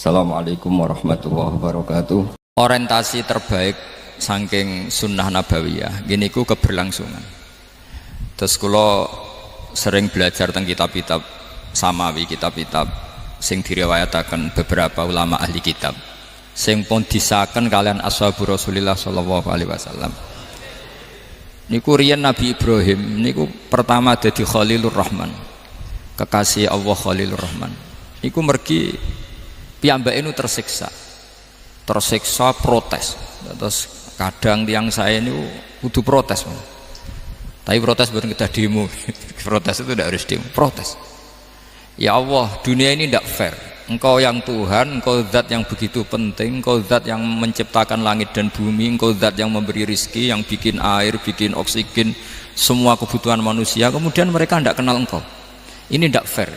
Assalamualaikum warahmatullahi wabarakatuh. Orientasi terbaik saking sunnah nabawiyah gini ku keberlangsungan. Terus kula sering belajar tentang kitab-kitab samawi, kitab-kitab sing diriwayataken beberapa ulama ahli kitab sing pun disaken kalian ashabur Rasulillah sallallahu alaihi wasallam. Niku riyen Nabi Ibrahim niku pertama dadi Khalilur Rahman, kekasih Allah Khalilur Rahman. Niku mergi piyambake nu tersiksa protes. Terus kadang tiang saya ini kudu protes, tapi protes bukan kita demo. Protes itu tidak harus demo, protes. Ya Allah, dunia ini tidak fair. Engkau yang Tuhan, engkau zat yang begitu penting, engkau zat yang menciptakan langit dan bumi, engkau zat yang memberi rizki, yang bikin air, bikin oksigen, semua kebutuhan manusia, kemudian mereka tidak kenal engkau. Ini tidak fair.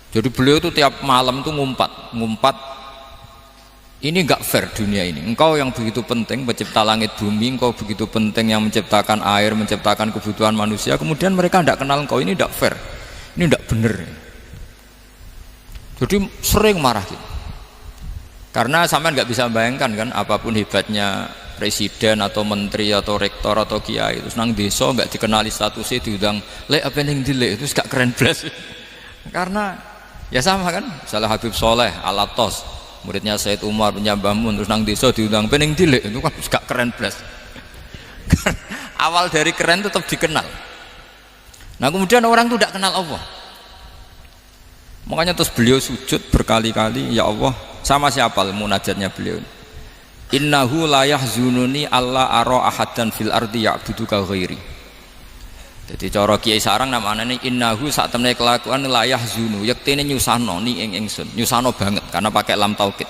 Jadi beliau itu tiap malam itu ngumpat, ini enggak fair dunia ini. Engkau yang begitu penting mencipta langit bumi, engkau begitu penting yang menciptakan air, menciptakan kebutuhan manusia, kemudian mereka tidak kenal engkau, ini enggak fair, ini enggak benar. Jadi sering marah gitu. Karena sampean nggak bisa bayangkan kan, apapun hebatnya presiden atau menteri atau rektor atau kiai terus nang desa nggak dikenali statusnya, diundang lek apa yang dilek itu gak keren belas. Karena ya sama kan, misalnya Habib Soleh Alatos, muridnya Said Umar Mbah Mun, terus nang desa diundang pening dilek, itu kan gak keren belas. Awal dari keren tetap dikenal. Nah kemudian orang itu tidak kenal Allah. Makanya terus beliau sujud berkali-kali, ya Allah, sama siapa munajatnya beliau? Innahu la yahzununi alla ara ahadan fil ardi ya'buduka ghairi. Jadi cara kiai sarang namanya ini innahu saat temne kelakuan la yahzunu, yektene nyusano ni ing ingsun, nyusano banget karena pakai lam taukid.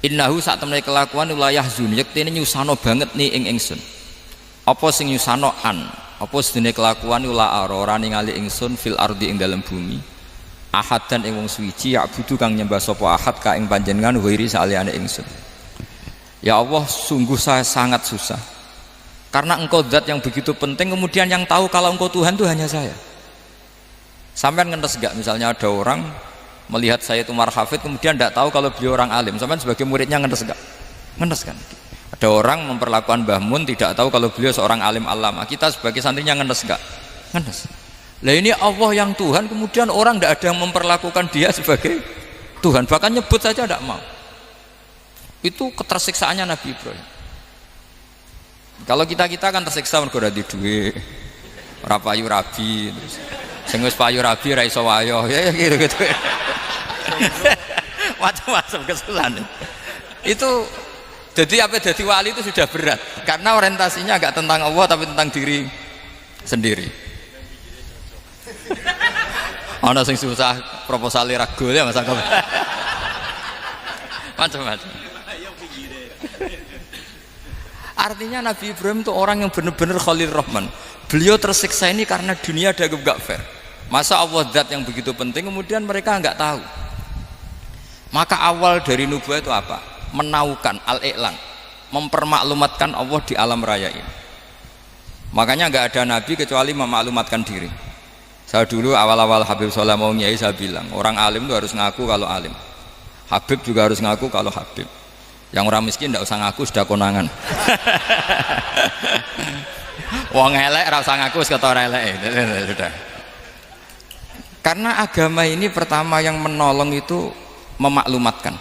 Innahu saat temne kelakuan la yahzunu, yektene nyusano banget ni ing ingsun. Apa sing nyusano an? Apa sedene kelakuan la ara ora ningali ingsun fil ardi ing dalam bumi. Ahad dan ing wong suwiji ya'budu kang nyembah sapa ahad ka ing panjenengan ghairi saliyane ingsun. Ya Allah, sungguh saya sangat susah karena engkau zat yang begitu penting, kemudian yang tahu kalau engkau Tuhan itu hanya saya. Sampean ngenes gak misalnya ada orang melihat saya itu marhafid kemudian tidak tahu kalau beliau orang alim, sampean sebagai muridnya ngenes gak? Ngenes kan? Ada orang memperlakukan Mbah Mun tidak tahu kalau beliau seorang alim alama, kita sebagai santrinya ngenes gak? Ngenes. Lah ini Allah yang Tuhan, kemudian orang tidak ada yang memperlakukan dia sebagai Tuhan, bahkan nyebut saja tidak mau. Itu ketersiksaannya Nabi Ibrahim. Kalau kita kan tersiksa mergo ora duwe, ora payu rabi, terus sing wis payu rabi ra iso wayo, ya gitu. Macam-macam kesulitan. Itu jadi apa, jadi wali itu sudah berat karena orientasinya agak tentang Allah tapi tentang diri sendiri. Ana sing susah proposal ragu ya Mas Akam. Macam-macam. Artinya Nabi Ibrahim itu orang yang benar-benar Khalil Rahman. Beliau tersiksa ini karena dunia dianggap gak fair. Masa Allah zat yang begitu penting kemudian mereka nggak tahu. Maka awal dari nubuah itu apa? Menaukan al-i'lan, mempermaklumatkan Allah di alam raya ini. Makanya nggak ada nabi kecuali memaklumatkan diri. Saya dulu awal-awal Habib Soleh mau nyai, saya bilang orang alim itu harus ngaku kalau alim, Habib juga harus ngaku kalau Habib. Yang orang miskin tidak usah ngaku, sudah konangan. Wong elek ora usah ngaku, wis ketora elek. Sudah. Karena agama ini pertama yang menolong itu memaklumatkan.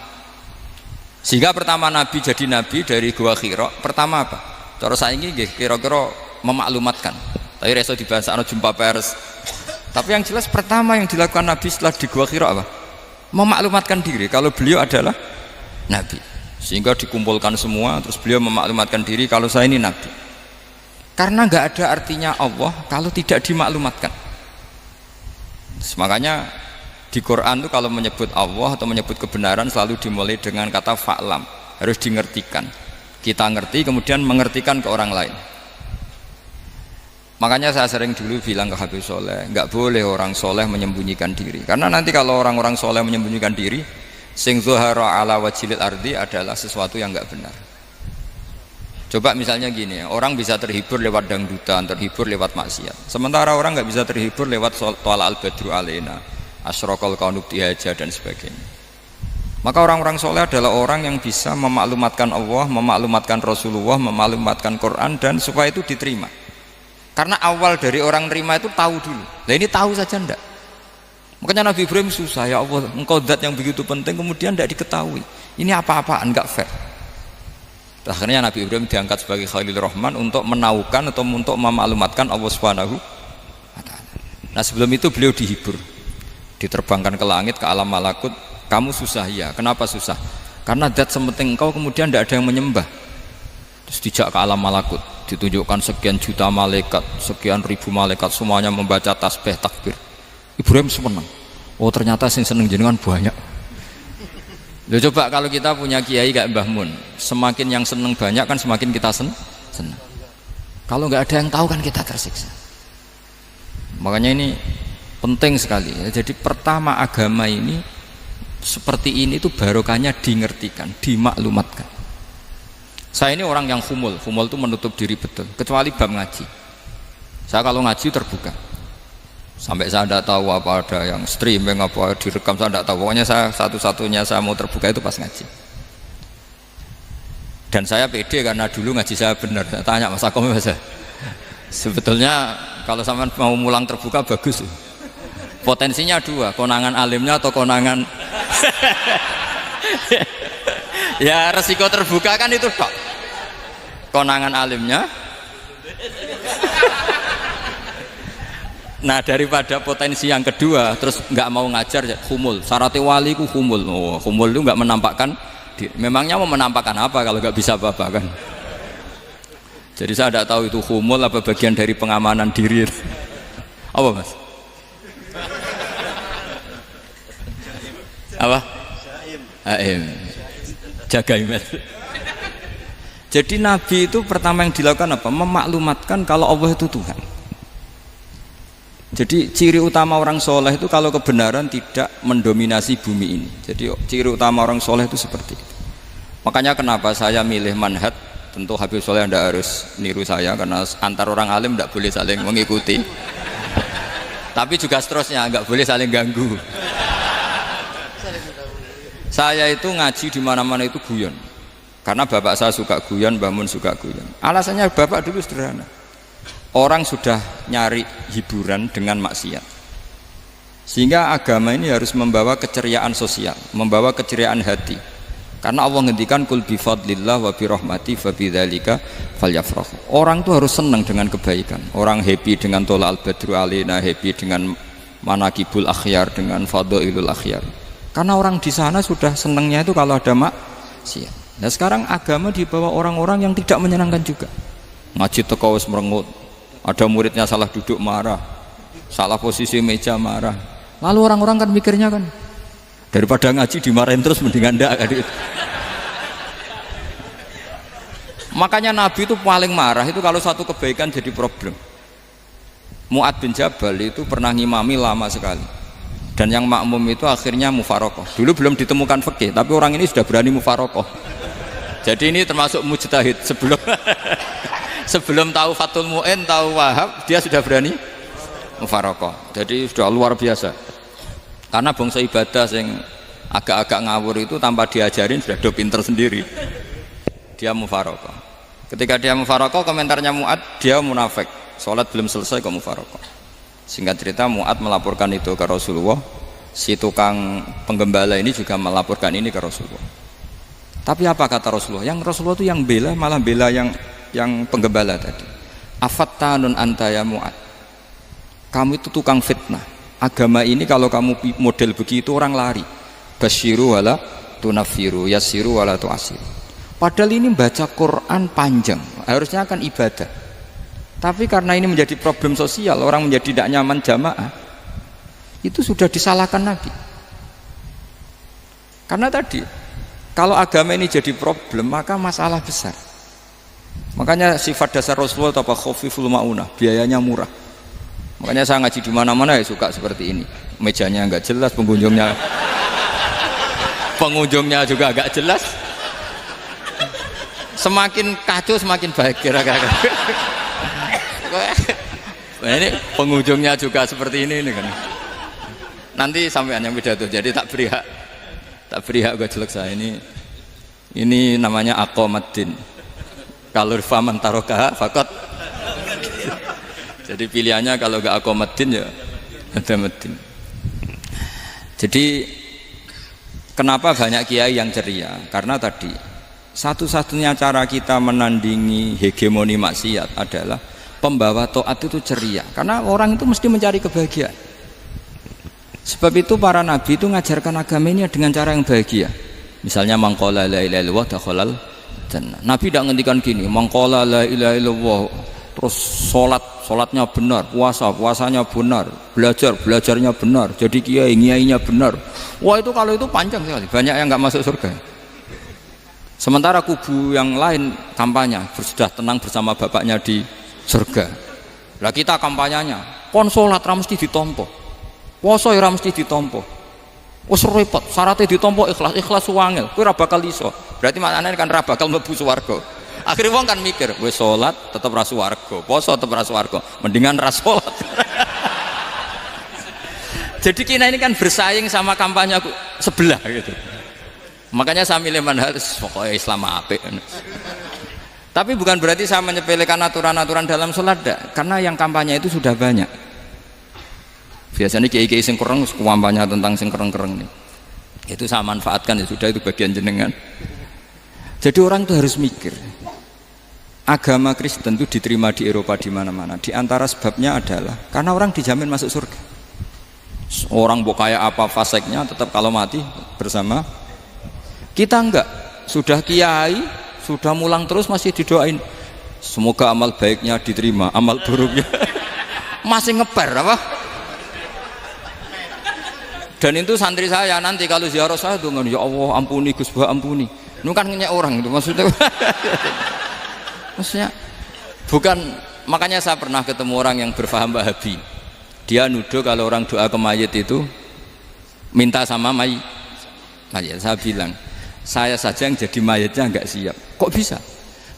Sehingga pertama Nabi jadi Nabi dari Gua Hira, pertama apa? Terus saya ini kira-kira memaklumatkan. Tapi reso dibahas jumpa pers. Tapi yang jelas pertama yang dilakukan Nabi setelah di Gua Hira apa? Memaklumatkan diri kalau beliau adalah Nabi. Sehingga dikumpulkan semua, terus beliau memaklumatkan diri kalau saya ini Nabi. Karena nggak ada artinya Allah kalau tidak dimaklumatkan. Makanya di Quran itu kalau menyebut Allah atau menyebut kebenaran selalu dimulai dengan kata fa'lam, harus dingertikan. Kita ngerti kemudian mengertikan ke orang lain. Makanya saya sering dulu bilang ke Habib Soleh, nggak boleh orang soleh menyembunyikan diri, karena nanti kalau orang-orang soleh menyembunyikan diri, sing zuhara ala wajhil ardi adalah sesuatu yang nggak benar. Coba misalnya gini, orang bisa terhibur lewat dangdutan, terhibur lewat maksiat, sementara orang nggak bisa terhibur lewat thala al badru alaina, asyraqal kaunu bihaja dan sebagainya. Maka orang-orang soleh adalah orang yang bisa memaklumatkan Allah, memaklumatkan Rasulullah, memaklumatkan Quran, dan supaya itu diterima. Karena awal dari orang terima itu tahu dulu. Nah ini tahu saja ndak. Makanya Nabi Ibrahim susah, ya Allah, engkau zat yang begitu penting kemudian tidak diketahui. Ini apa-apaan, enggak fair. Akhirnya Nabi Ibrahim diangkat sebagai Khalil Rahman untuk menaukan atau untuk memaklumatkan Allah Subhanahu wa ta'ala. Nah sebelum itu beliau dihibur, diterbangkan ke langit, ke alam malakut. Kamu susah ya, kenapa susah? Karena zat sementing engkau kemudian tidak ada yang menyembah. Terus dijak ke alam malakut, ditunjukkan sekian juta malaikat, sekian ribu malaikat, semuanya membaca tasbih takbir. Ibrahim senang. Oh ternyata sing seneng jenengan banyak. Loh, coba kalau kita punya kiai kayak Mbah Mun, semakin yang seneng banyak kan semakin kita senang. Kalau nggak ada yang tahu kan kita tersiksa. Makanya ini penting sekali. Jadi pertama agama ini seperti ini tuh barokahnya dingertikan, dimaklumatkan. Saya ini orang yang humul itu menutup diri betul, kecuali bab ngaji. Saya kalau ngaji terbuka, sampai saya tidak tahu apa ada yang streaming apa direkam, saya tidak tahu. Pokoknya saya satu-satunya saya mau terbuka itu pas ngaji. Dan saya pede karena dulu ngaji saya benar. Saya tanya Mas Akom, sebetulnya kalau sampean mau mulang terbuka bagus. Potensinya dua, konangan alimnya atau konangan. Ya resiko terbuka kan itu tok. Konangan alimnya. Nah daripada potensi yang kedua terus nggak mau ngajar, humul. Syaratnya wali ku humul. Oh, humul itu nggak menampakkan. Memangnya mau menampakkan apa kalau nggak bisa apa-apa kan? Jadi saya tidak tahu itu humul apa bagian dari pengamanan diri. Apa mas? Apa? Aim. Jaga iman. Jadi Nabi itu pertama yang dilakukan apa? Memaklumatkan kalau Allah itu Tuhan. Jadi ciri utama orang soleh itu kalau kebenaran tidak mendominasi bumi ini. Jadi ciri utama orang soleh itu seperti itu. Makanya kenapa saya milih manhaj. Tentu Habib Soleh tidak harus niru saya karena antar orang alim tidak boleh saling mengikuti. Tapi juga seterusnya nggak boleh saling ganggu. Saya itu ngaji di mana-mana itu guyon. Karena bapak saya suka guyon, Mbah Mun suka guyon. Alasannya bapak dulu sederhana. Orang sudah nyari hiburan dengan maksiat. Sehingga agama ini harus membawa keceriaan sosial, membawa keceriaan hati. Karena Allah ngendikan kul bi fadlillah wa bi rahmati fa bidzalika falyafrahu. Orang tuh harus senang dengan kebaikan. Orang happy dengan tola al-badru alaina, happy dengan manaqibul akhyar, dengan fadhailul akhyar. Karena orang di sana sudah senangnya itu kalau ada maksiat. Nah sekarang agama dibawa orang-orang yang tidak menyenangkan juga. Ngaji teko wis merengut. Ada muridnya salah duduk marah, salah posisi meja marah. Lalu orang-orang kan mikirnya kan, daripada ngaji dimarahin terus mendingan ndak kan. Makanya Nabi itu paling marah itu kalau satu kebaikan jadi problem. Mu'ad bin Jabal itu pernah ngimami lama sekali. Dan yang makmum itu akhirnya mufarokoh. Dulu belum ditemukan fikih, tapi orang ini sudah berani mufarokoh. Jadi ini termasuk mujtahid. Sebelum tahu Fathul Mu'in, tahu Wahab, dia sudah berani mufarokoh. Jadi sudah luar biasa. Karena bangsa ibadah yang agak-agak ngawur itu tanpa diajarin sudah do pinter sendiri. Dia mufarokoh. Ketika dia mufarokoh, komentarnya Mu'ad, dia munafik. Sholat belum selesai kok mufarokoh. Singkat cerita Mu'ad melaporkan itu ke Rasulullah. Si tukang penggembala ini juga melaporkan ini ke Rasulullah. Tapi apa kata Rasulullah? Yang Rasulullah itu yang bela, malah bela yang penggembala tadi. Afattanun anta ya Mu'ad. Kamu itu tukang fitnah. Agama ini kalau kamu model begitu orang lari. Basyiru wala tunafiru, yassiru wala tu'asiru. Padahal ini baca Quran panjang, harusnya akan ibadah. Tapi karena ini menjadi problem sosial, orang menjadi tidak nyaman jamaah, itu sudah disalahkan Nabi. Karena tadi, kalau agama ini jadi problem, maka masalah besar. Makanya sifat dasar Rasulullah apa khafiful maunah, biayanya murah. Makanya saya ngaji di mana-mana ya suka seperti ini. Mejanya enggak jelas, pengunjungnya juga agak jelas. Semakin kacau semakin baik kira-kira. Nah, ini pengunjungnya juga seperti ini kan. Nanti sampean yang pidato, jadi tak beri hak Tak beri hak gue jelek saya ini namanya aqomaddin. Kalau faman taroka fakot. Jadi pilihannya kalau gak aqomaddin ya ada medin. Jadi kenapa banyak kiai yang ceria? Karena tadi satu-satunya cara kita menandingi hegemoni maksiat adalah pembawa taat itu ceria. Karena orang itu mesti mencari kebahagiaan. Sebab itu para nabi itu mengajarkan agamanya dengan cara yang bahagia. Misalnya mangqala la ilaha illallah dakhalal jannah. Nabi tidak ngendikan gini, mangqala la ilaha illallah terus sholatnya benar, puasanya benar, belajarnya benar, jadi kiainya benar. Wah itu kalau itu panjang sekali, banyak yang nggak masuk surga. Sementara kubu yang lain kampanye sudah tenang bersama bapaknya di surga. Lah kita kampanyenya, kon sholat ra mesti ditompo, puasa ya ra mesti ditompo. Wes repot, syaratnya ditompo ikhlas wangel, kowe ra bakal iso. Berarti maknanya kan ra bakal mlebu swarga. Akhirnya wong kan mikir, wes sholat tetap ra swarga, puasa tetap ra swarga, mendingan ra sholat. Jadi kita ini kan bersaing sama kampanye sebelah gitu. Makanya saya milih manhaj pokoknya Islam apik. Tapi bukan berarti saya menyepelekan aturan-aturan dalam sholat, karena yang kampanye itu sudah banyak. Biasanya kiai-kiai sing kereng kampanye tentang sing kereng-kereng nih. Itu saya manfaatkan, ya sudah, itu bagian jenengan. Jadi orang itu harus mikir. Agama Kristen itu diterima di Eropa di mana-mana. Di antara sebabnya adalah karena orang dijamin masuk surga. Orang mau kayak apa faseknya tetap kalau mati bersama. Kita enggak, sudah kiai, sudah mulang terus masih didoain. Semoga amal baiknya diterima, amal buruknya masih ngeper apa? Dan itu santri saya nanti kalau ziarah saya tuh, ya Allah ampuni Gus Bah ampuni. Ini kan ngenyek orang itu maksudnya. Maksudnya bukan, makanya saya pernah ketemu orang yang berfaham Wahabi. Dia nuduh kalau orang doa ke mayit itu minta sama mayit. Saya bilang, saya saja yang jadi mayitnya enggak siap. Kok bisa?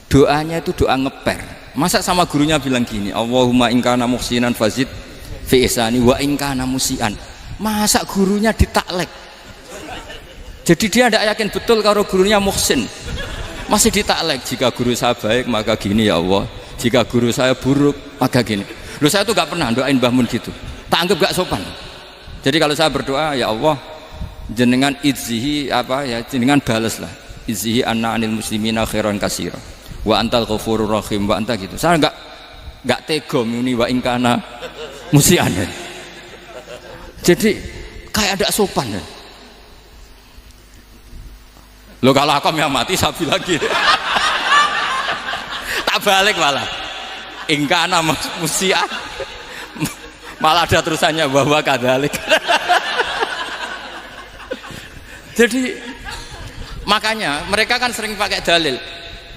Doanya itu doa ngeper. Masa sama gurunya bilang gini, Allahumma in kana muhsinan fazid fi ihsani wa in kana musian. Masa gurunya ditaklek? Jadi dia tidak yakin betul kalau gurunya muhsin. Masih ditaklek, jika guru saya baik maka gini ya Allah, jika guru saya buruk maka gini. Loh saya tuh gak pernah doain Mbah Mun gitu, tak anggap gak sopan. Jadi kalau saya berdoa, ya Allah jenengan izzihi apa ya, jenengan balas lah, izzihi anna anil muslimina khairan kasira wa antal ghafurur rahim wa anta gitu. Saya gak tega muni wa ingkana musian. Jadi kayak ada sopan ya. Lo kalau aku yang mati sapi lagi. Tak balik malah. Ingkana musia. Malah ada terusannya bahwa kadalik. Jadi makanya mereka kan sering pakai dalil.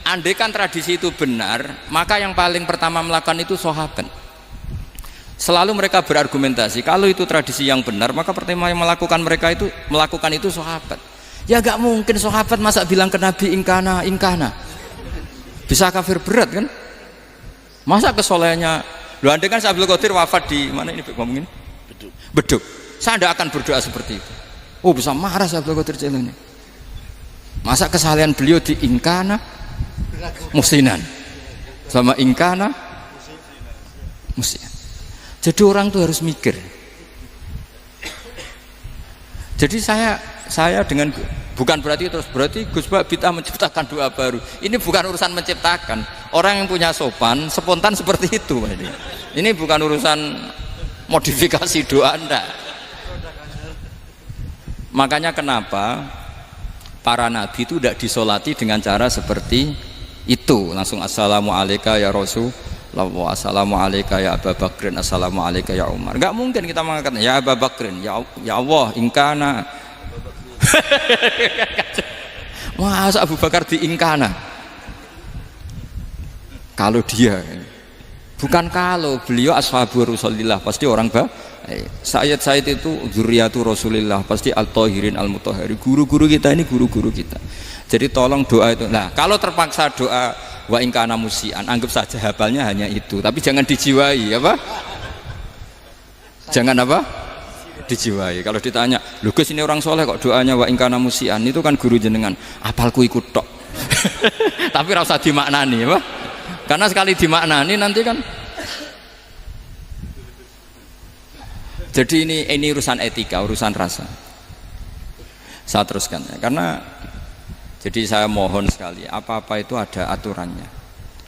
Andai kan tradisi itu benar, maka yang paling pertama melakukan itu sahabat. Selalu mereka berargumentasi kalau itu tradisi yang benar, maka pertama yang melakukan itu sahabat. Ya gak mungkin sahabat masa bilang ke Nabi ingkana bisa kafir berat kan? Masa kesolehannya lu andai kan Abdul Qadir wafat di mana ini ngomongin? Beduk. Saya tidak akan berdoa seperti itu. Oh bisa marah Abdul Qadir Jailani. Masa kesalahan beliau di ingkana musinan sama ingkana musian. Jadi orang tuh harus mikir. Jadi saya dengan bukan berarti Gus Bah bid'ah menciptakan doa baru. Ini bukan urusan menciptakan. Orang yang punya sopan spontan seperti itu. Ini bukan urusan modifikasi doa Anda. Makanya kenapa para nabi itu tidak disolati dengan cara seperti itu, langsung assalamualaikum ya Rasul, assalamualaikum ya Abu Bakrin, assalamualaikum ya Umar. Enggak mungkin kita mengatakan ya Abu Bakrin, ya Allah ingkana. Masa Abu Bakar diingkana? Kalau dia bukan, kalau beliau ashabu Rasulillah pasti orang Sayyid itu dzurriyyatu Rasulillah, pasti al-tahirin al-mutahhari. Guru-guru kita ini guru-guru kita. Jadi tolong doa itu. Nah, kalau terpaksa doa wa ingkana musian, anggap saja hafalnya hanya itu, tapi jangan dijiwai apa? Jangan apa? Dijiwai. Kalau ditanya, "Lho Gus ini orang soleh kok doanya wa ingkana musian?" Itu kan guru jenengan, apalku ikut tok. Tapi ora usah dimaknani, apa? Karena sekali dimaknani nanti kan. Jadi ini urusan etika, urusan rasa. Saya teruskan ya. Karena jadi saya mohon sekali, apa-apa itu ada aturannya.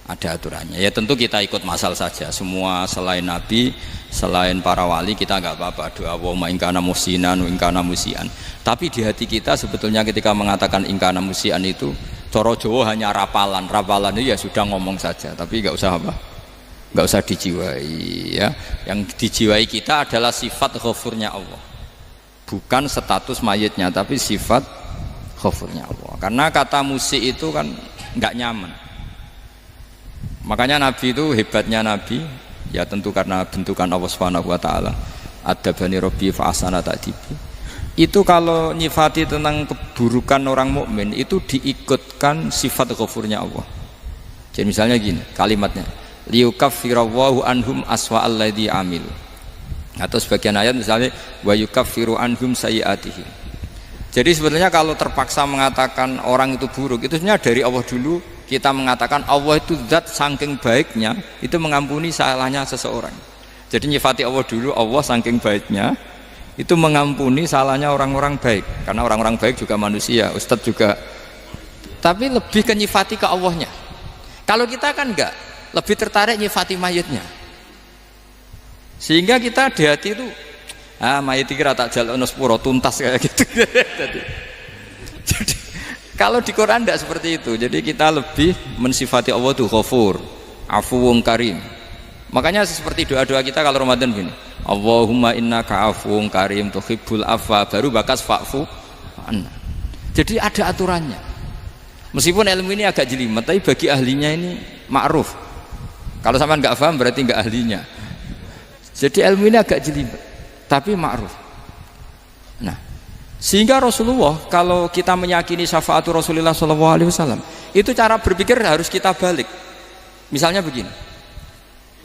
Ada aturannya. Ya tentu kita ikut masal saja. Semua selain Nabi, selain para wali kita nggak apa-apa. Doa wa ingkana musinan, ingkana musian. Tapi di hati kita sebetulnya ketika mengatakan ingkana musian itu coro Jawa hanya rapalan. Rapalan itu ya sudah ngomong saja. Tapi nggak usah apa? Nggak usah dijiwai ya. Yang dijiwai kita adalah sifat ghafurnya Allah. Bukan status mayitnya, tapi sifat ghafurnya Allah. Karena kata musik itu kan nggak nyaman. Makanya Nabi itu hebatnya Nabi, ya tentu karena bentukan Allah Subhanahu wa taala. Adabani Rabbi fa ahsana ta'dibi. Itu kalau nyifati tentang keburukan orang mukmin itu diikutkan sifat ghafurnya Allah. Jadi misalnya gini, kalimatnya liyukaffirallahu anhum aswa alladzi amil. Atau sebagian ayat misalnya wa yukaffiru anhum sayiatihim. Jadi sebetulnya kalau terpaksa mengatakan orang itu buruk, itu sebenarnya dari Allah dulu. Kita mengatakan Allah itu zat saking baiknya itu mengampuni salahnya seseorang. Jadi nyifati Allah dulu, Allah saking baiknya itu mengampuni salahnya orang-orang baik. Karena orang-orang baik juga manusia, Ustadz juga. Tapi lebih ke nyifati ke Allahnya. Kalau kita kan enggak, lebih tertarik nyifati mayitnya. Sehingga kita di hati itu mayit iki ra tak jalukno sepuro tuntas kayak gitu. Jadi kalau di Quran tidak seperti itu. Jadi kita lebih mensifati Allah itu Ghafur, Afuwun Karim. Makanya seperti doa-doa kita kalau Ramadan gini, Allahumma innaka afuwun karim tuhibbul afwa, baru bakas fa'fu anna. Jadi ada aturannya. Meskipun ilmu ini agak jelimet, tapi bagi ahlinya ini ma'ruf. Kalau sampean nggak paham berarti nggak ahlinya. Jadi ilmu ini agak jelimet, tapi ma'ruf. Nah, sehingga Rasulullah kalau kita meyakini syafaatu Rasulullah SAW itu cara berpikir harus kita balik. Misalnya begini,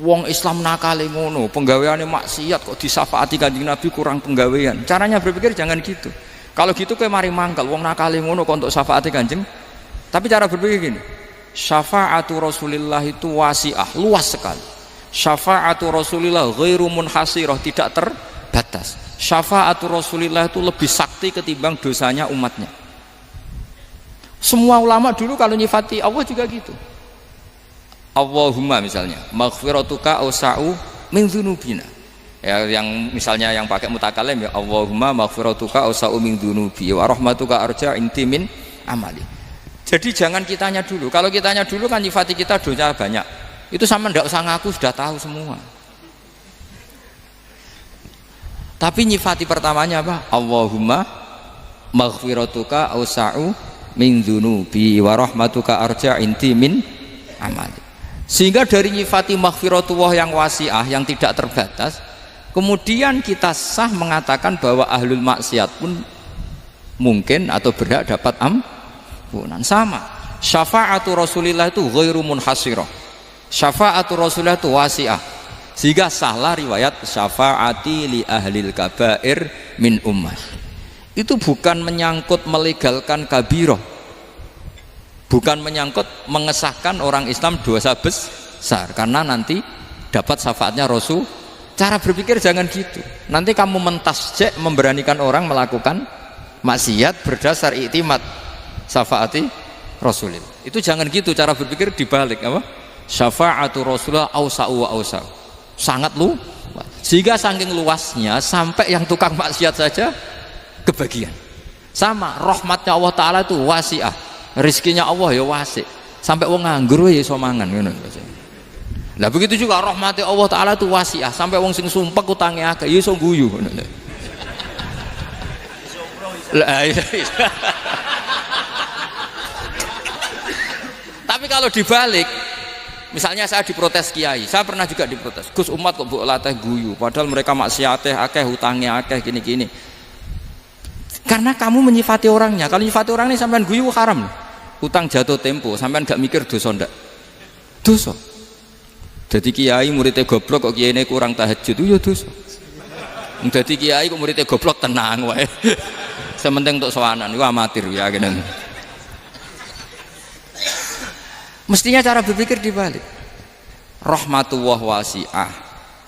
wong Islam nakale ngono, penggaweane maksiat kok disyafaati Kanjeng Nabi kurang penggawean. Caranya berpikir jangan gitu. Kalau gitu kowe mari mangkel, wong nakale ngono kok untuk syafaati Kanjeng. Tapi cara berpikir gini, syafaatu Rasulullah itu wasi'ah, luas sekali. Syafaatu Rasulullah ghairu munhasirah, tidak terbatas. Syafaatu Rasulillah itu lebih sakti ketimbang dosanya umatnya. Semua ulama dulu kalau nyifati Allah juga gitu. Allahumma misalnya maghfiratuka awsa'u min dzunubina. Ya, yang misalnya yang pakai mutakalim ya Allahumma maghfiratuka awsa'u min dzunubi wa rahmatuka arja inti min amali. Jadi jangan kitanya dulu. Kalau kitanya dulu kan nyifati kita dosa banyak. Itu sama ndak usah ngaku sudah tahu semua. Tapi nyifati pertamanya apa? Allahumma maghfiratuka awsa'u min dzunubi wa rahmatuka arja inti min amali. Sehingga dari nyifati maghfiratullah yang wasi'ah, yang tidak terbatas, kemudian kita sah mengatakan bahwa ahlul maksiat pun mungkin atau berhak dapat ampunan. Sama, syafaatu Rasulillah itu ghairu munhasirah, syafaatu Rasulillah itu wasi'ah. Sehingga sahlah riwayat syafaati li ahlil kabair min ummah. Itu bukan menyangkut melegalkan kabirah, bukan menyangkut mengesahkan orang Islam dosa besar, karena nanti dapat syafaatnya Rasul. Cara berpikir jangan gitu. Nanti kamu mentasjek, memberanikan orang melakukan maksiat berdasar iktimat syafaati Rasulillah. Itu jangan gitu, cara berpikir dibalik apa? Syafaatu Rasulullah awsa'u wa awsa'u, sangat luas. Sehingga saking luasnya sampai yang tukang maksiat saja kebagian. Sama, rahmatnya Allah Ta'ala itu wasi'ah, rizkinya Allah ya wasi', sampai wong nganggur ya iso mangan ngono. Lah begitu juga rahmatnya Allah Ta'ala itu wasi'ah, sampai wong sing sumpek utange akeh ya iso guyu ngono. Tapi kalau dibalik, misalnya saya diprotes kiai, saya pernah juga diprotes, Gus umat kok mbok latih guyu, padahal mereka maksiate akeh, hutangnya akeh, gini-gini. Karena kamu menyifati orangnya. Kalau menyifati orangnya sampean guyu haram. Utang jatuh tempo, sampean gak mikir dosa ndak? Dosa. Jadi kiai muridnya goblok kok kiai ini kurang tahajud itu ya dosa. Dadi kiai kok muridnya goblok tenang wae. Sementing untuk sowanan iku amatir ya kene. Mestinya cara berpikir dibalik. Rahmatullah wasi'ah,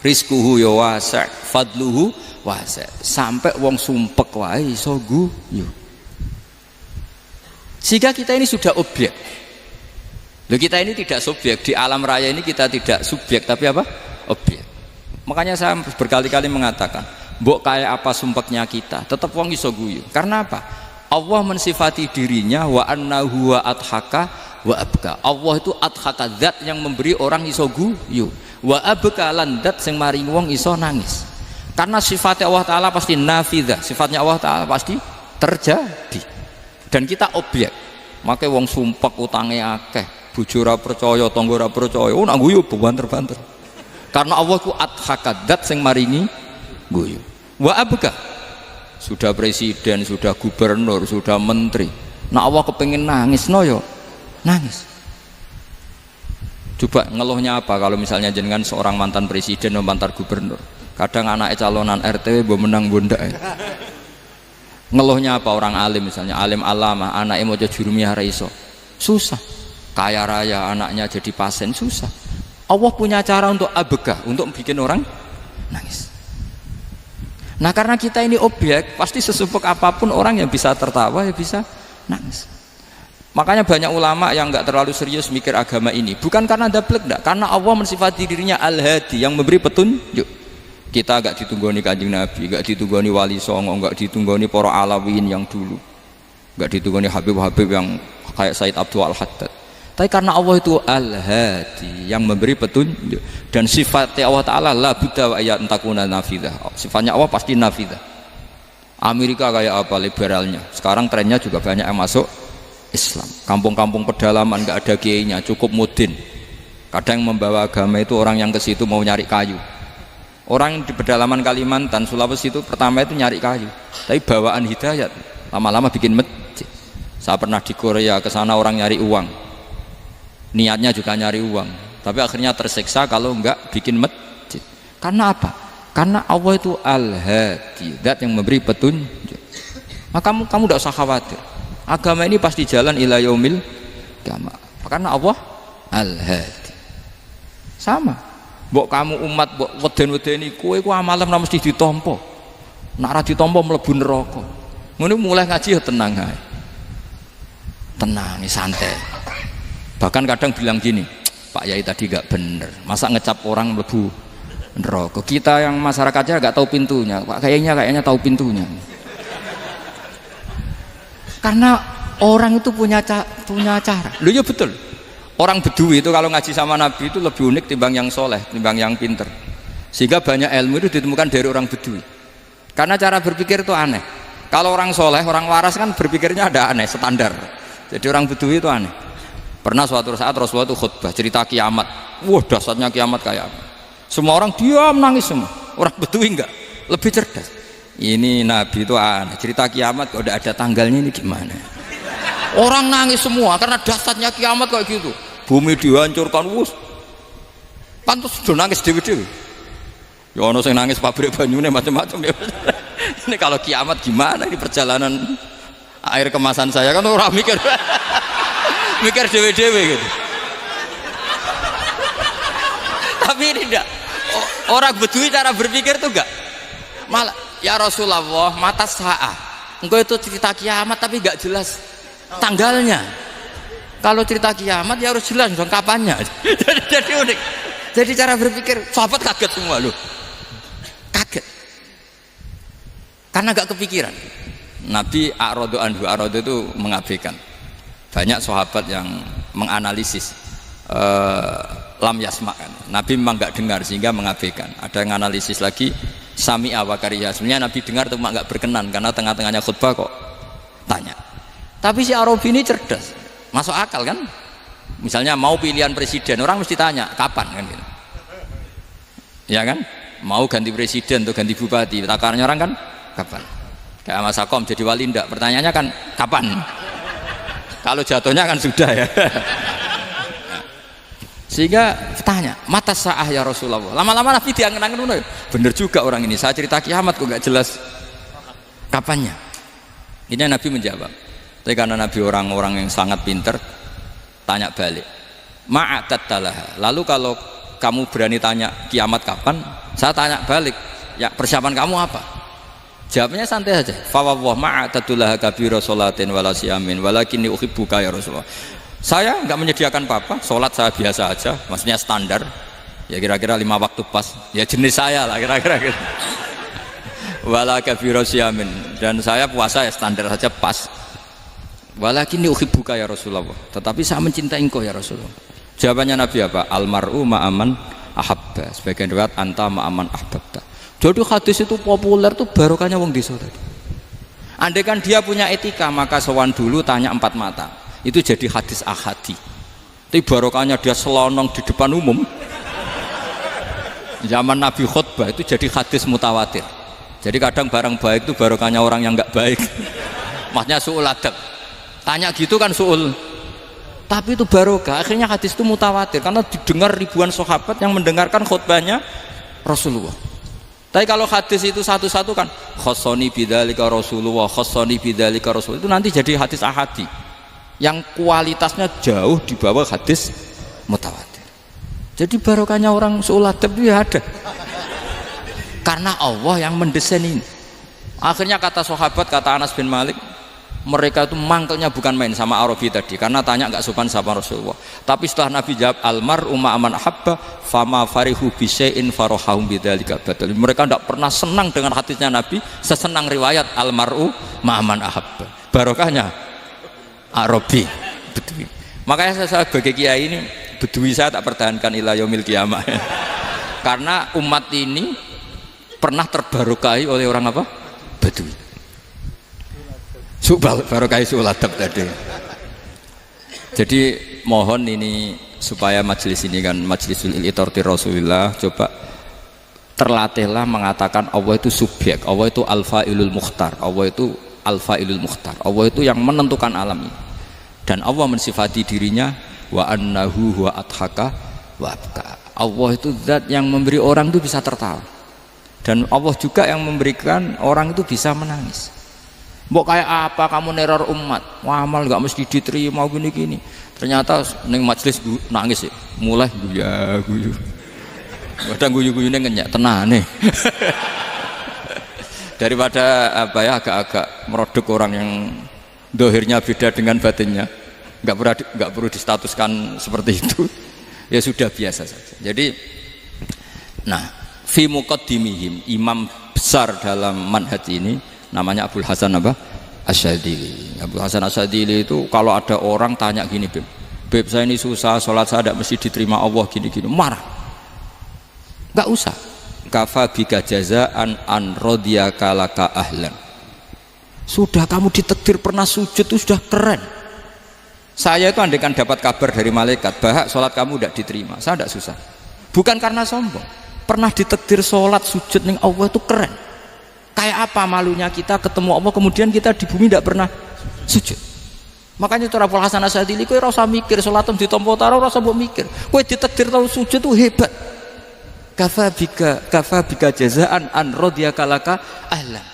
rizquhu ya wasi', fadluhu wasi'. Sampai wong sumpek wae iso guyu. Sehingga kita ini sudah objek. Loh, kita ini tidak subjek di alam raya ini, kita tidak subjek tapi apa? Objek. Makanya saya berkali-kali mengatakan, mbok kayak apa sumpeknya kita, tetap wong iso guyu. Karena apa? Allah mensifati dirinya wa annahu wa adhaka wa abka. Allah itu adhaka, zat yang memberi orang iso guyu. Wa abka lan zat sing maring wong iso nangis. Karena sifatnya Allah Ta'ala pasti nafidzah, sifatnya Allah Ta'ala pasti terjadi. Dan kita objek. Makanya wong sumpek utange akeh, bojo ora percaya, tangga ora percaya, oh nak guyu banter-banter. Karena Allah ku adhaka, zat sing maringi guyu. Wa abka, sudah presiden, sudah gubernur, sudah menteri, nah Allah kepengen nangis no yo nangis. Coba ngeluhnya apa kalau misalnya jenengan seorang mantan presiden atau mantan gubernur, kadang anaknya calonan RT bo menang bondak. Ngeluhnya apa orang alim, misalnya alim alama, anaknya mau jadi jurumiyah raiso, susah. Kaya raya anaknya jadi pasien, susah. Allah punya cara untuk abeka, untuk bikin orang nangis. Nah karena kita ini objek, pasti sesumpek apapun orang yang bisa tertawa ya bisa nangis. Makanya banyak ulama yang nggak terlalu serius mikir agama ini, bukan karena dablek, enggak, karena Allah mensifati dirinya Al-Hadi, yang memberi petunjuk. Kita nggak ditunggoni Kanjeng Nabi, nggak ditunggoni Wali Songo, nggak ditunggoni para alawin yang dulu, nggak ditunggoni Habib-Habib yang kayak Said Abdul Al-Haddad. Tapi karena Allah itu Al-Hadi, yang memberi petunjuk, dan sifatnya Allah Ta'ala la budda wa ayat takuna nafidah. Sifatnya Allah pasti nafidah. Amerika kayak apa liberalnya, sekarang trennya juga banyak yang masuk Islam. Kampung-kampung pedalaman nggak ada kiainya, cukup mudin. Kadang yang membawa agama itu orang yang ke situ mau nyari kayu. Orang di pedalaman Kalimantan, Sulawesi itu pertama itu nyari kayu, tapi bawaan hidayat, lama-lama bikin masjid. Saya pernah di Korea, ke sana orang nyari uang, niatnya juga nyari uang, tapi akhirnya tersiksa kalau enggak bikin masjid. Karena apa? Karena Allah itu Al-Hadi, zat yang memberi petunjuk. Maka kamu tidak usah khawatir, agama ini pasti jalan ila yaumil qiyamah, karena Allah Al-Hadi. Sama mbok kamu umat mbok weden-wedeni kowe ku amalan ora mesti ditampa, nek ora ditampa mlebu neraka. Ngono mulai ngaji ya tenang ae, tenang santai. Bahkan kadang bilang gini, Pak Yai tadi gak bener, masa ngecap orang mlebu neraka. Kita yang masyarakatnya gak tahu pintunya, Pak kayaknya tahu pintunya. Karena orang itu punya cara. Lho ya betul. Orang Bedui itu kalau ngaji sama Nabi itu lebih unik timbang yang soleh, timbang yang pinter. Sehingga banyak ilmu itu ditemukan dari orang Bedui. Karena cara berpikir itu aneh. Kalau orang soleh, orang waras kan berpikirnya ada aneh, standar. Jadi orang Bedui itu aneh. Pernah suatu saat Rasulullah itu khutbah cerita kiamat. Wah dahsyatnya kiamat kayak apa. Semua orang diam nangis semua. Orang Bedui enggak, lebih cerdas. Ini Nabi itu aneh, cerita kiamat kalau udah ada tanggalnya ini gimana. Orang nangis semua karena dahsyatnya kiamat kayak gitu. Bumi dihancurkan, wus. Pantas sudah nangis dewi-dewi. Ya ono sing nangis pabrik banyune macam-macam ya. Ini kalau kiamat gimana ini perjalanan air kemasan saya kan orang mikir. Mikir dewi-dewi gitu. Tapi ini enggak. Orang Bedui cara berpikir tuh enggak. Malah ya Rasulullah, mata saah. Engkau itu cerita kiamat tapi enggak jelas tanggalnya. Kalau cerita kiamat ya harus jelas dong kapannya. jadi unik. Jadi cara berpikir sahabat kaget semua loh. Kaget. Karena gak kepikiran. Nabi a'radu anhu, a'radu itu mengabaikan. Banyak sahabat yang menganalisis lam yasma kan. Nabi memang gak dengar sehingga mengabaikan. Ada yang analisis lagi sami'a wa kariha. Sebenarnya Nabi dengar itu gak berkenan karena tengah-tengahnya khutbah kok tanya. Tapi si Arabi ini cerdas. Masuk akal kan? Misalnya mau pilihan presiden, orang mesti tanya kapan kan gitu. Ya kan? Mau ganti presiden atau ganti bupati, takarannya orang kan kapan? Kayak Mas Akom jadi wali ndak? Pertanyaannya kan kapan? Kalau jatuhnya kan sudah ya. Sehingga tanya, mata sa'ah ya Rasulullah. Lama-lama Nabi diangen-angen, bener juga orang ini. Saya cerita kiamat kok nggak jelas kapannya. Ini Nabi menjawab. Tapi karena Nabi orang-orang yang sangat pinter, tanya balik. Ma'atattalaha. Lalu kalau kamu berani tanya kiamat kapan, saya tanya balik. Ya persiapan kamu apa? Jawabnya santai saja. Fa wallah ma'atattalaha kabira sholatin wala siyamin walakinni uhibbuka ya Rasulullah. Saya nggak menyediakan apa-apa, sholat saya biasa aja, maksudnya standar, ya kira-kira 5 waktu pas, ya jenis saya lah kira-kira gitu. Wala kabiro siyamin, dan saya puasa ya standar saja pas. Walakinni uhibbuka ya Rasulullah, tetapi saya mencintai engkau ya Rasulullah. Jawabannya Nabi apa? Almar'u ma'aman ahabba, sebagian riwayat anta ma'aman ahbabta. Jadi hadis itu populer tuh barokahnya wong desa tadi. Andai kan dia punya etika, maka sowan dulu tanya 4 mata. Itu jadi hadis ahadi. Tapi barokahnya dia selonong di depan umum. Zaman Nabi khutbah itu jadi hadis mutawatir. Jadi kadang barang baik itu barokahnya orang yang nggak baik. Maksudnya su'ul adab. Tanya gitu kan su'ul. Tapi itu barokah. Akhirnya hadis itu mutawatir karena didengar ribuan sahabat yang mendengarkan khutbahnya Rasulullah. Tapi kalau hadis itu satu-satu kan khossoni bidzalika Rasulullah, khossoni bidzalika Rasulullah, itu nanti jadi hadis ahadi yang kualitasnya jauh di bawah hadis mutawatir. Jadi barokahnya orang su'ul adab itu ya ada. Karena Allah yang mendesain ini. Akhirnya kata sahabat, kata Anas bin Malik, mereka itu mangkelnya bukan main sama Arabi tadi, karena tanya nggak sopan sama Rasulullah. Tapi setelah Nabi jawab almar'u ma'aman ahabba fama farihu bisyai'in farahahum bidzalika badal. Mereka tidak pernah senang dengan hadisnya Nabi sesenang riwayat almar'u ma'aman ahabba. Barokahnya Arabi, Bedui. Makanya saya sebagai kiai ini, Bedui saya tak pertahankan ila yaumil qiyamah. Karena umat ini pernah terbarokahi oleh orang apa? Bedui. Barokahi su'ul adab tadi. Jadi mohon ini supaya majelis ini kan majlisul iltorti Rasulullah, coba terlatihlah mengatakan Allah itu subjek, Allah itu al-fa'ilul mukhtar, Allah itu al-fa'ilul mukhtar, Allah itu yang menentukan alam ini. Dan Allah mensifati dirinya wa annahu huwa adhaka wa abka. Allah itu zat yang memberi orang itu bisa tertawa, dan Allah juga yang memberikan orang itu bisa menangis. Mbok kayak apa kamu neror umat, amal nggak mesti diterima gini-gini. Ternyata neng majelis nangis ya, mulai guyu. Kadang guyu-guyune ngenyak tenane. Daripada apa ya agak-agak merodok orang yang dohirnya beda dengan batinnya, nggak perlu distatuskan seperti itu. Ya sudah biasa saja. Jadi, nah, fi muqaddimihim, imam besar dalam manhaj ini namanya Abul Hasan apa? Asyadzili. Abul Hasan Asyadzili itu kalau ada orang tanya gini, Beb saya ini susah, sholat saya tidak mesti diterima Allah gini-gini, marah. Nggak usah. Kafa bika jazaan an radiyaka laka ahlan. Sudah kamu ditakdir pernah sujud itu sudah keren. Saya itu andaikan dapat kabar dari malaikat bahwa sholat kamu tidak diterima, saya tidak susah. Bukan karena sombong. Pernah ditakdir sholat sujud ning Allah itu keren. Kayak apa malunya kita ketemu Allah kemudian kita di bumi tidak pernah sujud. Makanya cara Abul Hasan Asyadzili kowe ora usah mikir salatem ditampa taro ora usah mbok mikir. Kowe ditakdir tau sujud itu hebat. Kafa bika jazaan an radiyaka laka ahlan.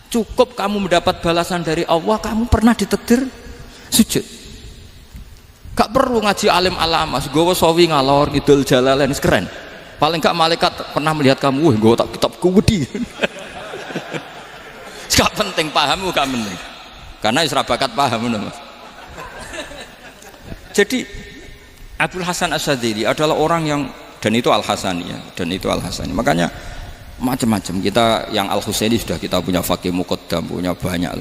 Cukup kamu mendapat balasan dari Allah, kamu pernah ditakdir sujud. Gak perlu ngaji alim alama, gowo sawi ngalor ngidul jalalain keren. Paling gak malaikat pernah melihat kamu, wah gowo tak kitab kuwedi. Gak penting pahammu, gak penting. Karena isra bakat paham Mas. Jadi Abul Hasan Asyadzili adalah orang yang, dan itu Al-Hasani ya, dan itu Al-Hasani. Makanya macam-macam kita yang Al-Husaini sudah kita punya Faqih Muqaddam, punya banyak.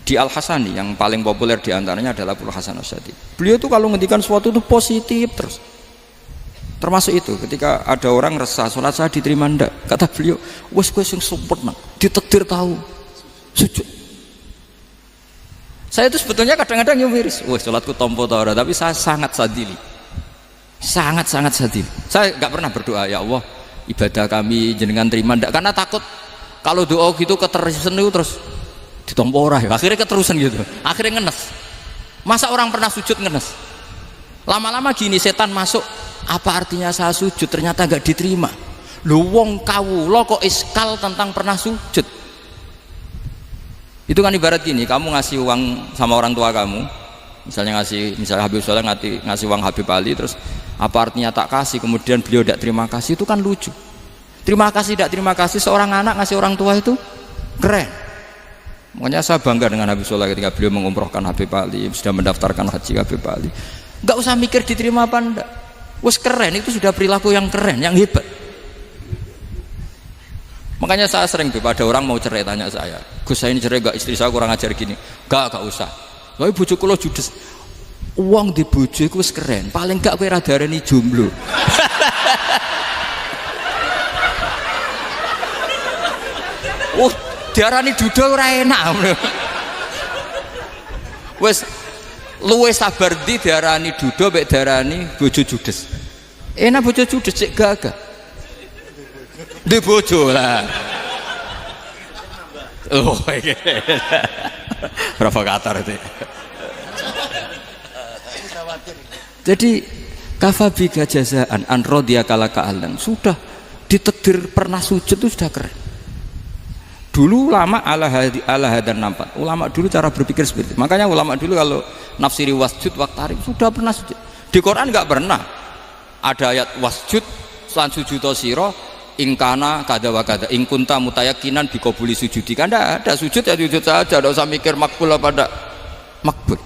Di Al-Hasani yang paling populer diantaranya adalah Abul Hasan Asyadzili. Beliau tuh kalau ngendikan sesuatu itu positif terus. Termasuk itu ketika ada orang resah sholat saya diterima ndak, kata beliau wes yang sempurna ditakdir tahu sujud. Saya itu sebetulnya kadang-kadang nyumiris, wes sholatku tompo ora, tapi saya sangat sadili, sangat sadili. Saya nggak pernah berdoa ya Allah ibadah kami jenengan terima ndak, karena takut kalau doa gitu keterusan itu terus ditompo ora ya. Akhirnya keterusan gitu, akhirnya ngenes. Masa orang pernah sujud ngenes? Lama-lama gini setan masuk, apa artinya saya sujud ternyata gak diterima. Lu wong kawula kok iskal tentang pernah sujud. Itu kan ibarat gini, kamu ngasih uang sama orang tua kamu, misalnya Habib Soleh ngasih uang Habib Ali, terus apa artinya tak kasih, kemudian beliau tidak terima kasih, itu kan lucu. Terima kasih tidak terima kasih, seorang anak ngasih orang tua itu keren. Makanya saya bangga dengan Habib Soleh ketika beliau mengumrohkan Habib Ali, sudah mendaftarkan haji Habib Ali. Gak usah mikir diterima apa enggak, wes keren, itu sudah perilaku yang keren, yang hebat. Makanya saya sering ada orang mau cerai tanya saya, Gus saya ini cerai gak, istri saya kurang ajar gini. Gak usah, tapi bojo kula judes. Uang di bojo itu keren, paling gak kowe ra darani jomblo. Diarani duda ora enak. Wes luwe sabar di diarani duda mek diarani bojo judes. Enak bojo judes cek gagah. Di bojo lah. Oh, provokator itu. Jadi kafabika jazaan an rodiya kalaka alan, sudah ditakdir pernah sujud itu sudah keren. Dulu ulama ala hadan nampak. Ulama dulu cara berpikir seperti itu. Makanya ulama dulu kalau nafsiri wasjud waqtarib sudah pernah sujud. Di Quran enggak pernah ada ayat wasjud lan sujudo sira ingkana kada wa kada ingkunta mutayakinan bikobuli sujudi. Kan ada sujud ya sujud saja, tidak usah mikir makbul apa tidak makbul.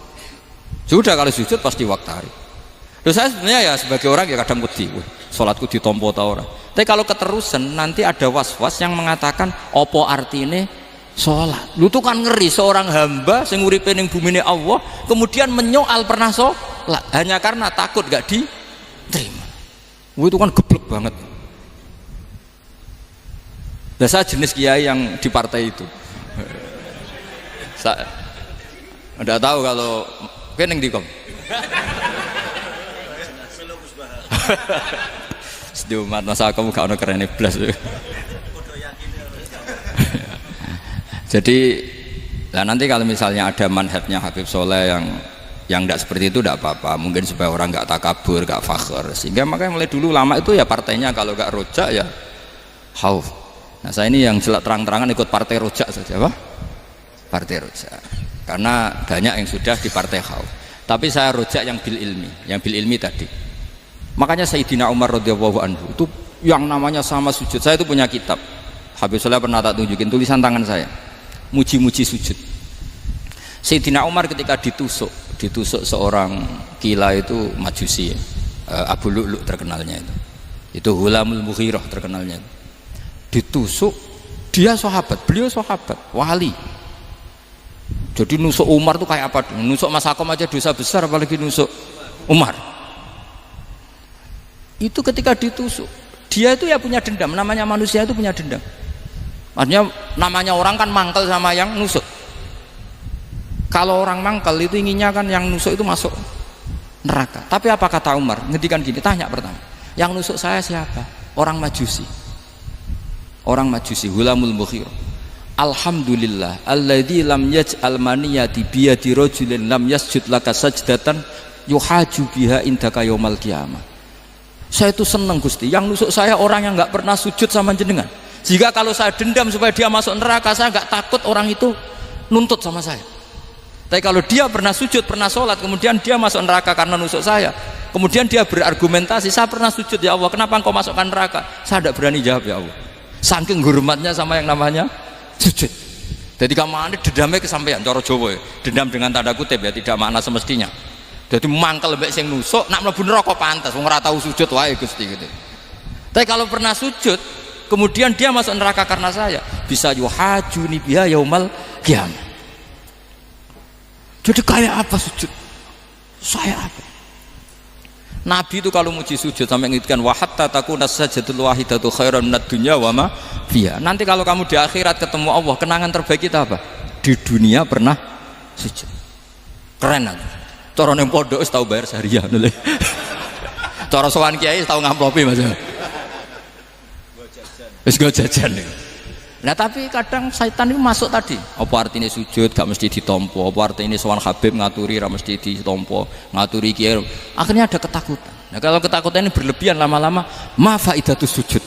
Sudah kalau sujud pasti waqtarib. Terus saya sebenarnya ya sebagai orang ya kadang wedi, sholatku ditompo ta ora. Tapi kalau keterusan nanti ada was-was yang mengatakan opo artine sholat. Lu tuh kan ngeri seorang hamba sing uripe ning bumine Allah kemudian menyoal pernah sholat hanya karena takut gak diterima. Itu kan geblek banget. Biasa jenis kiai yang di partai itu. Saya enggak tahu kalau keneng dikom. Sedumat masa kamu gak ada keren blas. Jadi lah nanti kalau misalnya ada manhajnya Habib Soleh yang tidak seperti itu tidak apa-apa, mungkin supaya orang nggak takabur, nggak fakhr, sehingga makanya mulai dulu lama itu ya partainya kalau nggak rojak ya khauf. Nah saya ini yang jelas terang-terangan ikut partai rojak saja, apa? Partai rojak, karena banyak yang sudah di partai khauf. Tapi saya rojak yang bil ilmi tadi. Makanya Sayyidina Umar radhiyallahu anhu itu yang namanya sama sujud. Saya itu punya kitab. Habib Soleh pernah tak tunjukin tulisan tangan saya. Muji-muji sujud. Sayyidina Umar ketika ditusuk seorang gila itu Majusi, Abu Lu'lu' terkenalnya itu. Itu Hulamul Mughirah terkenalnya. Ditusuk, dia sahabat, beliau sahabat, wali. Jadi nusuk Umar itu kayak apa? Nusuk Mas Hakom aja dosa besar, apalagi nusuk Umar. Itu ketika ditusuk, dia itu ya punya dendam. Namanya manusia itu punya dendam. Artinya namanya orang kan mangkel sama yang nusuk. Kalau orang mangkel itu inginnya kan yang nusuk itu masuk neraka. Tapi apa kata Umar? Ngedikan gini, tanya pertama, yang nusuk saya siapa? Orang Majusi. Orang Majusi, Hulamul Mughirah. Alhamdulillah alladzi lam yaj'al maniyati biyadi rajulin lam yasjud laka sajdatan yuhaju biha indaka yaumal qiyamah. Saya itu senang Gusti, yang nusuk saya orang yang nggak pernah sujud sama jenengan. Jika kalau saya dendam supaya dia masuk neraka, saya nggak takut orang itu nuntut sama saya. Tapi kalau dia pernah sujud, pernah sholat, kemudian dia masuk neraka karena nusuk saya, kemudian dia berargumentasi, saya pernah sujud ya Allah, kenapa engkau masukkan neraka? Saya tidak berani jawab ya Allah. Saking hormatnya sama yang namanya sujud. Jadi kamane dendamnya kesampaian cara Jawa ya. Dendam dengan tanda kutip ya, tidak makna semestinya. Jadi mangkel mbek sing nusuk nak mlebu neraka pantes wong ora tau sujud wae Gusti gitu. Tapi kalau pernah sujud kemudian dia masuk neraka karena saya, bisa yuhajuni biha yaumal qiyamah. Jadi kayak apa sujud? Saya apa? Nabi itu kalau muji sujud sampai ngitkan wa hatta takuna sajdatul wahidatu khairan minad dunya wa ma fiha. Nanti kalau kamu di akhirat ketemu Allah, kenangan terbaik kita apa? Di dunia pernah sujud. Keren aja. Cara ning pondok wis tau bayar seharian lho. Cara sowan kiai tau ngamplopi Mas. Wis go jajan. Nah tapi kadang syaitan itu masuk tadi. Apa artinya sujud gak mesti ditompo, apa artinya sowan Habib ngaturi ra mesti ditompo, ngaturi kiai. Akhirnya ada ketakutan. Nah kalau ketakutan ini berlebihan lama-lama, ma faidatus sujud.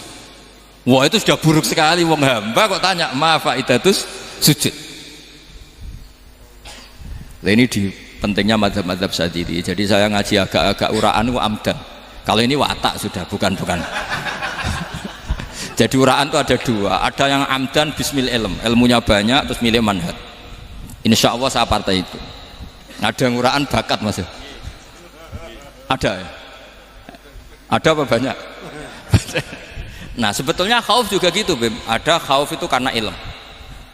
Wah itu sudah buruk sekali wong hamba kok tanya ma faidatus sujud. Nah ini di pentingnya mazhab-mazhab Syadzili. Jadi saya ngaji agak-agak uraan itu amdan. Kalau ini watak sudah bukan. Jadi uraan itu ada dua, ada yang amdan bismil ilm, ilmunya banyak terus milih manhaj. Insya Allah saya partai itu. Ada yang uraan bakat mas. Ada ya? Ada apa banyak? Nah sebetulnya khauf juga gitu Bim. Ada khauf itu karena ilm.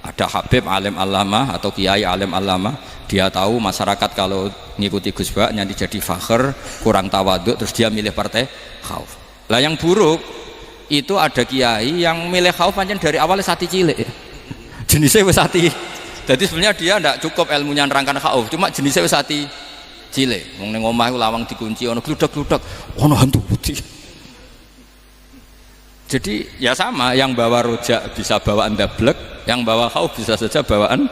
Ada Habib alim alama atau kiai alim alama, dia tahu masyarakat kalau ngikuti Gus Bak nanti jadi fakhr, kurang tawaduk, terus dia milih partai khauf. Lah yang buruk itu ada kiai yang milih khauf pancen dari awalnya sati cilik. Jenisnya wis sati. Jadi sebenarnya dia tidak cukup ilmunya nerangkan khauf, cuma jenisnya wis sati cilik. Wong ning omah lawang dikunci ono gludak-gludak, ono hantu putih. Jadi ya sama, yang bawa rojak bisa bawaan dablek, yang bawa khauf bisa saja bawaan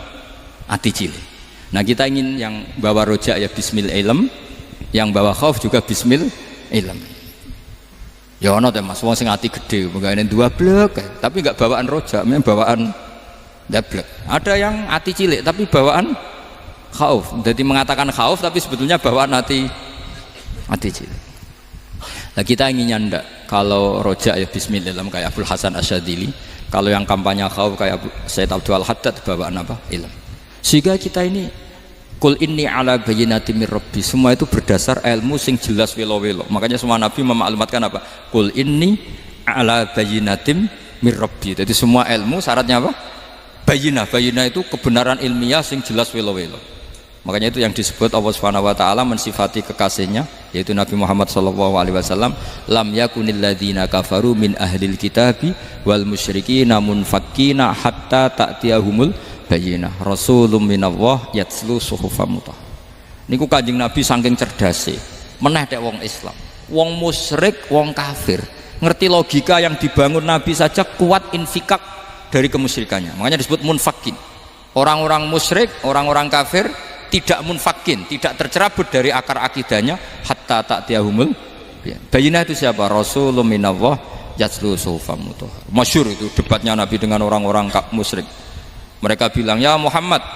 ati cilik. Nah kita ingin yang bawa rojak ya bismil ilm, yang bawa khauf juga bismil ilm. Ya ono teh Mas, wong sing ati gede, pegawene dua blek, tapi enggak bawaan rojak, memang bawaan dablek. Ada yang ati cilik tapi bawaan khauf. Jadi mengatakan khauf tapi sebetulnya bawaan ati cilik. Nah kita inginnya ndak, kalau rojak ya bismillah kayak Abdul Hasan Asyadzili, kalau yang kampanye khauf kayak Said Abdul Haddad bawaan apa? Ilm. Sehingga kita ini kul inni ala bayyinatin mir rabbi, semua itu berdasar ilmu sing jelas welo-welo. Makanya semua nabi memaklumatkan apa? Kul inni ala bayyinatin mir rabbi. Jadi semua ilmu syaratnya apa? Bayyinah. Bayyinah itu kebenaran ilmiah sing jelas welo-welo. Makanya itu yang disebut Allah Subhanahu wa taala mensifati kekasihnya yaitu Nabi Muhammad sallallahu alaihi wasallam, lam yakunil ladzina kafaru min ahlil kitabi wal musyrikina munfakkina hatta ta'tiyahumul bayyinah rasulun minallah yatslu suhufam mutahhar. Niku Kanjeng Nabi saking cerdase meneh tek wong Islam, wong musyrik, wong kafir ngerti logika yang dibangun Nabi saja kuat infikak dari kemusyrikannya. Makanya disebut munfakin. Orang-orang musyrik, orang-orang kafir tidak munfakin, tidak tercerabut dari akar akidahnya hatta ta'tiyahumul bayyinah. Itu siapa? Rasulun minallah yatslu suhufam mutahhar. Masyhur itu debatnya Nabi dengan orang-orang musyrik. Mereka bilang, ya Muhammad,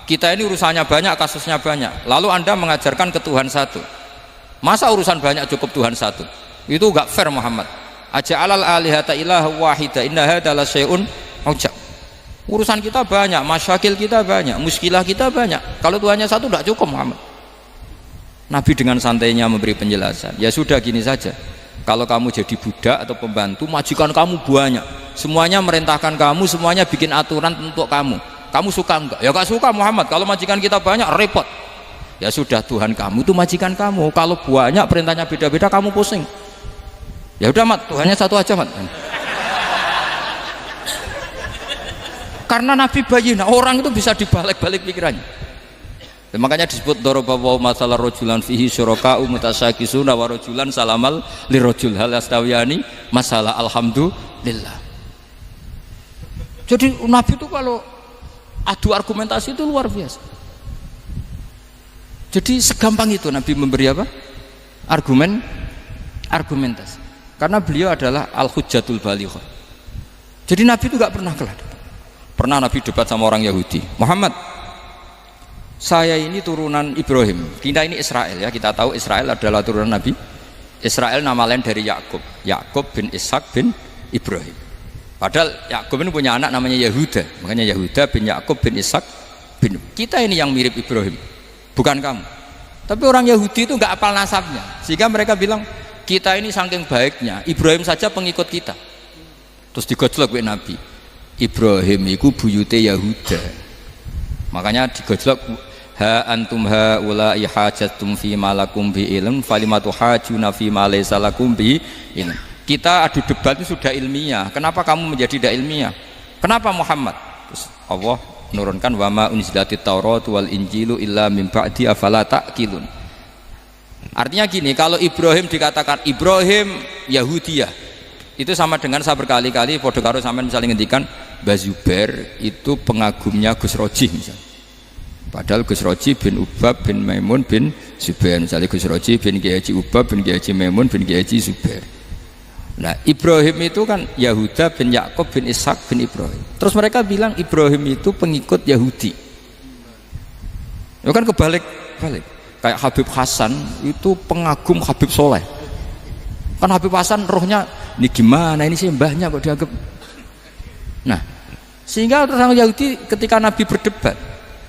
kita ini urusannya banyak, kasusnya banyak, lalu anda mengajarkan ke Tuhan satu, masa urusan banyak cukup Tuhan satu? Itu enggak fair Muhammad. Aja'alal alihata ilaha wahida inna hadza la syai'un ujab. Urusan kita banyak, masyakil kita banyak, muskilah kita banyak, kalau Tuhannya satu enggak cukup Muhammad. Nabi dengan santainya memberi penjelasan, ya sudah gini saja, kalau kamu jadi budak atau pembantu, majikan kamu banyak, semuanya merintahkan kamu, semuanya bikin aturan untuk kamu suka enggak? Ya enggak suka Muhammad, kalau majikan kita banyak repot. Ya sudah, Tuhan kamu itu majikan kamu, kalau banyak perintahnya beda-beda kamu pusing. Ya udah Mat, Tuhannya satu aja Mat. Karena Nabi bayyinah, orang itu bisa dibalik-balik pikirannya. Dan makanya disebut daraballahu mathalan rajulan fihi syuraka'u mutasyakisuna wa rajulan salamal lirajul hal yastawiyani masalah alhamdulillah. Jadi Nabi itu kalau adu argumentasi itu luar biasa. Jadi segampang itu Nabi memberi apa? Argumentasi. Karena beliau adalah al-hujjatul balighah. Jadi Nabi itu gak pernah kalah. Pernah Nabi debat sama orang Yahudi, Muhammad, saya ini turunan Ibrahim, kita ini Israel ya, kita tahu Israel adalah turunan Nabi. Israel nama lain dari Yakub, Yakub bin Ishak bin Ibrahim. Padahal Yakub ini punya anak namanya Yahuda, makanya Yahuda bin Yakub bin Ishak bin. Kita ini yang mirip Ibrahim, bukan kamu. Tapi orang Yahudi itu nggak apal nasabnya, sehingga mereka bilang kita ini saking baiknya Ibrahim saja pengikut kita. Terus digojlok oleh Nabi, Ibrahim itu buyute Yahuda, makanya digojlok, ha antum ha ulai hajatum fi malakum bi ilm falimatu hajuna fi ma laysa lakum bi ilm. Kita adu debat itu sudah ilmiah, kenapa kamu menjadi tidak ilmiah? Kenapa Muhammad? Terus Allah menurunkan wa ma unzilatit taurat wal injilu illa min ba'di afala ta'qilun. Artinya gini, kalau Ibrahim dikatakan Ibrahim Yahudiyah, itu sama dengan saya berkali-kali podo karo sampean misalnya ngendikan Mbah Zubair itu pengagumnya Gus Roji misalnya. Padahal Gus Roji bin Ubab bin Maimun bin Zubair, misalnya Gus Roji bin Kiai Haji Ubab bin Kiai Haji Maimun bin Kiai Haji Zubair. Nah Ibrahim itu kan Yahuda bin Yakub bin Ishak bin Ibrahim. Terus mereka bilang Ibrahim itu pengikut Yahudi. Itu kan kebalik. Kayak Habib Hasan itu pengagum Habib Soleh. Kan Habib Hasan rohnya ini gimana ini sih mbahnya kok dianggap. Nah sehingga orang Yahudi ketika Nabi berdebat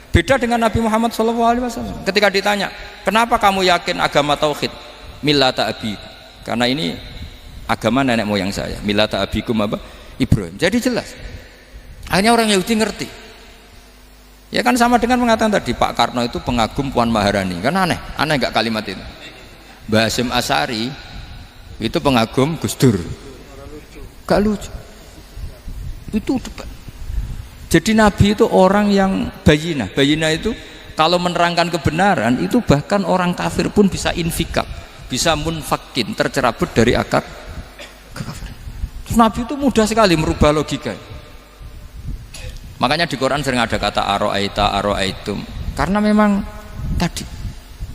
beda dengan Nabi Muhammad SAW. Ketika ditanya kenapa kamu yakin agama tauhid millata abi, karena ini agama nenek moyang saya, millata abikum apa? Ibrahim. Jadi jelas akhirnya orang Yahudi ngerti. Ya kan sama dengan mengatakan tadi Pak Karno itu pengagum Puan Maharani, kan aneh nggak kalimat itu. Mbah Hasyim Asy'ari itu pengagum Gus Dur, gak lucu itu debat. Jadi Nabi itu orang yang bayinah itu kalau menerangkan kebenaran itu bahkan orang kafir pun bisa infikak, bisa munfakin, tercerabut dari akar kekafiran. Nabi itu mudah sekali merubah logika. Makanya di Quran sering ada kata aro'aitum, karena memang tadi.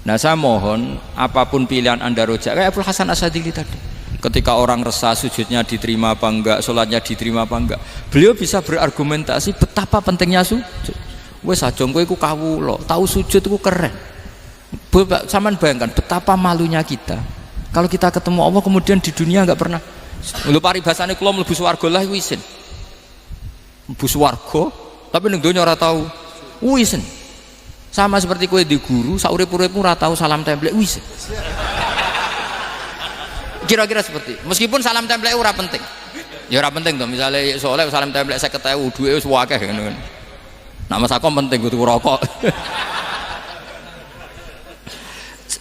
Nah saya mohon apapun pilihan anda rojak kayak Abdul Hasan Asyadili tadi, ketika orang resah sujudnya diterima apa enggak, sholatnya diterima apa enggak, beliau bisa berargumentasi betapa pentingnya sujud. Wes aja kowe iku kawula, tahu sujud iku keren. Saman bayangkan betapa malunya kita kalau kita ketemu Allah kemudian di dunia enggak pernah. Lho paribasane kula mlebu swarga lah isin. Mlebu swarga tapi ning donya ora tahu isin. Sama seperti kowe di guru saurip-uripmu ora tahu salam templek isin. Kira-kira seperti meskipun salam templek ora penting ya ora penting tuh, misalnya soleh salam templek 50.000 duwe wis akeh ngono kan. Nah Mas Akom penting kudu rokok.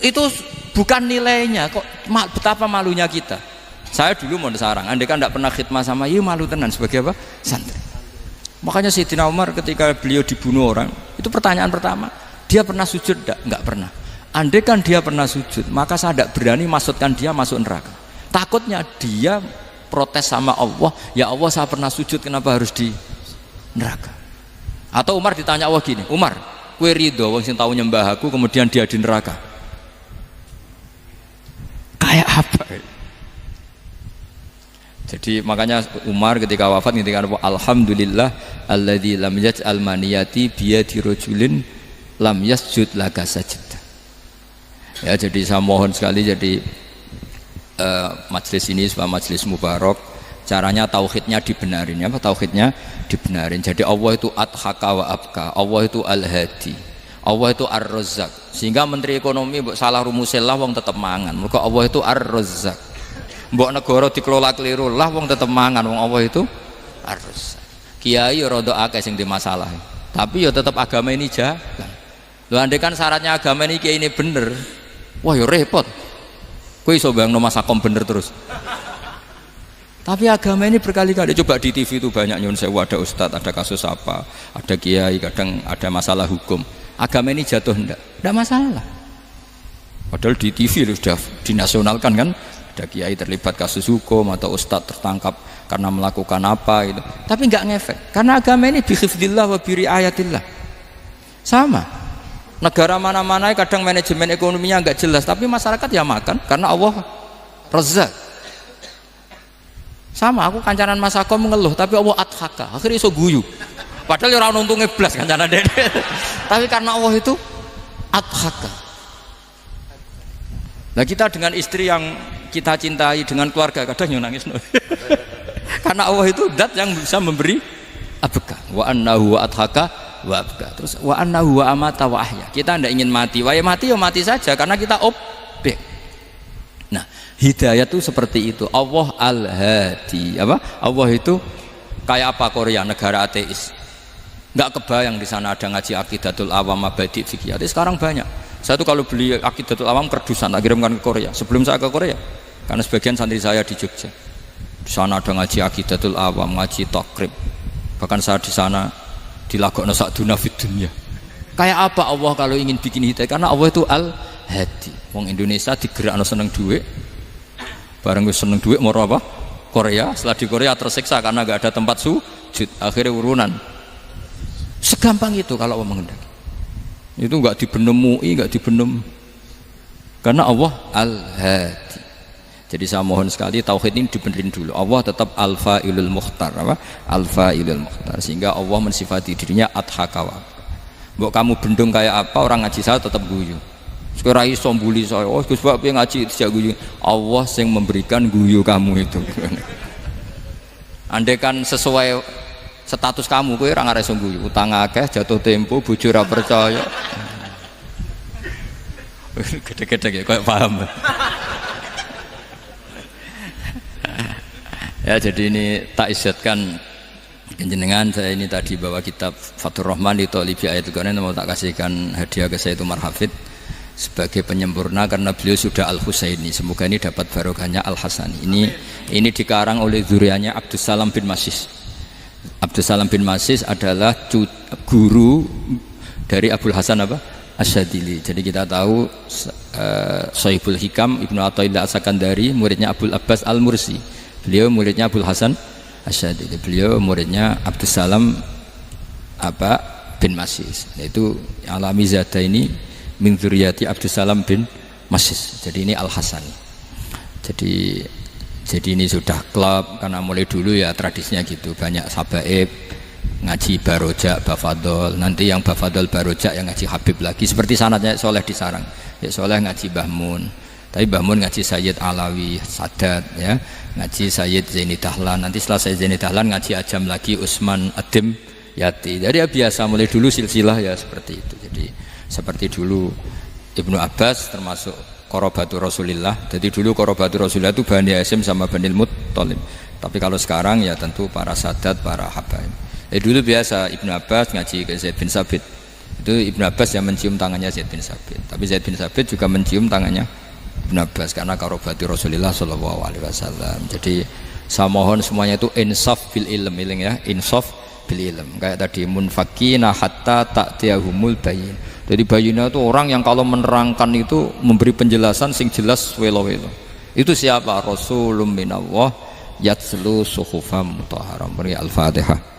Itu bukan nilainya kok, betapa malunya kita. Saya dulu mau sarang, andai kan tidak pernah khidmah sama iya malu tenan sebagai apa? Santri. Makanya Sayyidina Umar ketika beliau dibunuh orang, itu pertanyaan pertama, dia pernah sujud enggak pernah. Andai kan dia pernah sujud, maka saya tidak berani masukkan dia masuk neraka. Takutnya dia protes sama Allah, ya Allah saya pernah sujud kenapa harus di neraka. Atau Umar ditanya Allah gini, Umar kue ridho wong sing tahu nyembah aku kemudian dia di neraka, kayak apa? Jadi makanya Umar ketika wafat ketika alhamdulillah alladzi lam yaj'al maniyati biyadi rajulin lam yasjud laka sajdah. Ya jadi saya mohon sekali jadi majelis ini sebuah majelis mubarak, caranya tauhidnya dibenarin ya, tauhidnya dibenarin. Jadi Allah itu adhaka wa abka, Allah itu al-hadi, Allah itu ar-razzaq. Sehingga menteri ekonomi mbok salah rumusillah wong tetep mangan. Mergo Allah itu ar-razzaq. Mbok negara dikelola keliru lah wong tetep mangan, wong Allah itu ar-razzaq. Kiai rada akeh sing di masalah. Tapi ya tetep agama ini jalan. Lho andai kan syaratnya agama ini kiai ini bener, wah ya repot. Kowe iso bayangno Mas Akom bener terus. Tapi agama ini berkali-kali coba di TV itu banyak nyun sewu, ada ustadz, ada kasus apa, ada kiai, kadang ada masalah hukum. Agama ini jatuh enggak masalah. Padahal di TV sudah dinasionalkan kan, ada kiai terlibat kasus hukum atau ustadz tertangkap karena melakukan apa itu. Tapi enggak ngefek karena agama ini bihifdillah wa biriayatillah. Sama. Negara mana-mana kadang manajemen ekonominya enggak jelas, tapi masyarakat ya makan karena Allah Razzaq. Sama aku kancanan Mas Akom mengeluh tapi Allah adhaka akhirnya iso guyu padahal ya orang untungnya blas kancanan dede tapi karena Allah itu adhaka. Nah kita dengan istri yang kita cintai, dengan keluarga kadang yang nangis karena Allah itu zat yang bisa memberi abka wa annahu wa adhaka wa abka, terus wa annahu wa amata wa ahya. Kita tidak ingin mati, wah ya mati saja karena kita objek. Nah hidayah itu seperti itu. Allah al-hadi apa? Allah itu kayak apa Korea, negara ateis. Nggak kebayang di sana ada ngaji Aqidatul Awam Mabadi' Fikih. Sekarang banyak. Saya tuh kalau beli Aqidatul Awam kerdusan tak kirimkan ke Korea. Sebelum saya ke Korea, karena sebagian santri saya di Jogja. Di sana ada ngaji Aqidatul Awam, ngaji takrib. Bahkan saya di sana dilagokno sakduna fid dunya. Kayak apa Allah kalau ingin bikin hidayah? Karena Allah itu al-hadi. Wong Indonesia digerakno seneng duit. Bareng wis seneng duit mau apa? Korea. Setelah di Korea tersiksa karena nggak ada tempat wujud, akhirnya urunan. Segampang itu kalau Allah menghendaki. Itu enggak dibenem MUI, enggak dibenem, karena Allah Al-Hadi. Jadi saya mohon sekali tauhid ini dibenerin dulu. Allah tetap Al-Fa'ilul Mukhtar, apa? Al-Fa'ilul Mukhtar, sehingga Allah mensifati dirinya Adhakawa. Mbok kamu bendung kayak apa, orang ngaji saya tetap guyu. Sekarang iso mbuli saya, oh Gus Bab ngaji tidak guyu. Allah yang memberikan guyu kamu itu. Andai kan sesuai status kamu, kowe ora ngarep guyu. Utang akeh, jatuh tempo, bojo ora percaya. Gede-gede ya, kayak paham. Ya, jadi ini tak isyatkan jenengan, saya ini tadi bawa kitab Fathur Rahman di Thalibi Ayatul Quran, mau tak kasihkan hadiah ke saya, itu Marhafid sebagai penyempurna karena beliau sudah Al-Husaini. Semoga ini dapat barokahnya Al-Hasani. Ini dikarang oleh zurianya Abdus Salam bin Masis. Abdus Salam bin Masis adalah guru dari Abul Hasan apa? Asyadili. Jadi kita tahu Sahibul Hikam Ibnu Athaillah As-Sakandari muridnya Abul Abbas Al-Mursi. Beliau muridnya Abul Hasan Asyadili. Beliau muridnya Abdus Salam bin Masis. Yaitu Alami Zada ini min dzurriyyati Abdus Salam bin Masis. Jadi ini Al-Hasani. Jadi ini sudah klub karena mulai dulu ya tradisinya gitu. Banyak sabaib ngaji barojak, bafadol. Nanti yang bafadol barojak yang ngaji Habib lagi. Seperti sanadnya Soleh di Sarang. Ya Soleh ngaji Mbah Mun. Tapi Mbah Mun ngaji Sayyid Alawi Sadat, ya. Ngaji Sayyid Zaini Dahlan. Nanti setelah Sayyid Zaini Dahlan ngaji Ajam lagi Usman Adim Yati. Jadi ya biasa mulai dulu silsilah ya seperti itu. Jadi seperti dulu Ibnu Abbas termasuk Qorobatul Rasulillah. Jadi dulu Qorobatul Rasulillah itu Bani Hasyim sama Bani Muttalib. Tapi kalau sekarang ya tentu para Sadat, para Habaib. Dulu biasa Ibnu Abbas ngaji ke Zaid bin Sabit. Itu Ibnu Abbas yang mencium tangannya Zaid bin Sabit. Tapi Zaid bin Sabit juga mencium tangannya Ibnu Abbas karena Qorobatul Rasulillah Shallallahu Alaihi Wasallam. Jadi saya mohon semuanya itu insaf bil ilm, ya, insaf bil ilm. Kayak tadi munfakina hatta ta'tiyahumul bayin. Jadi bayina itu orang yang kalau menerangkan itu memberi penjelasan sing jelas welo-welo. Itu siapa? Rasulun minallah yatslu suhufam mutahharam. Beri Al-Fatihah.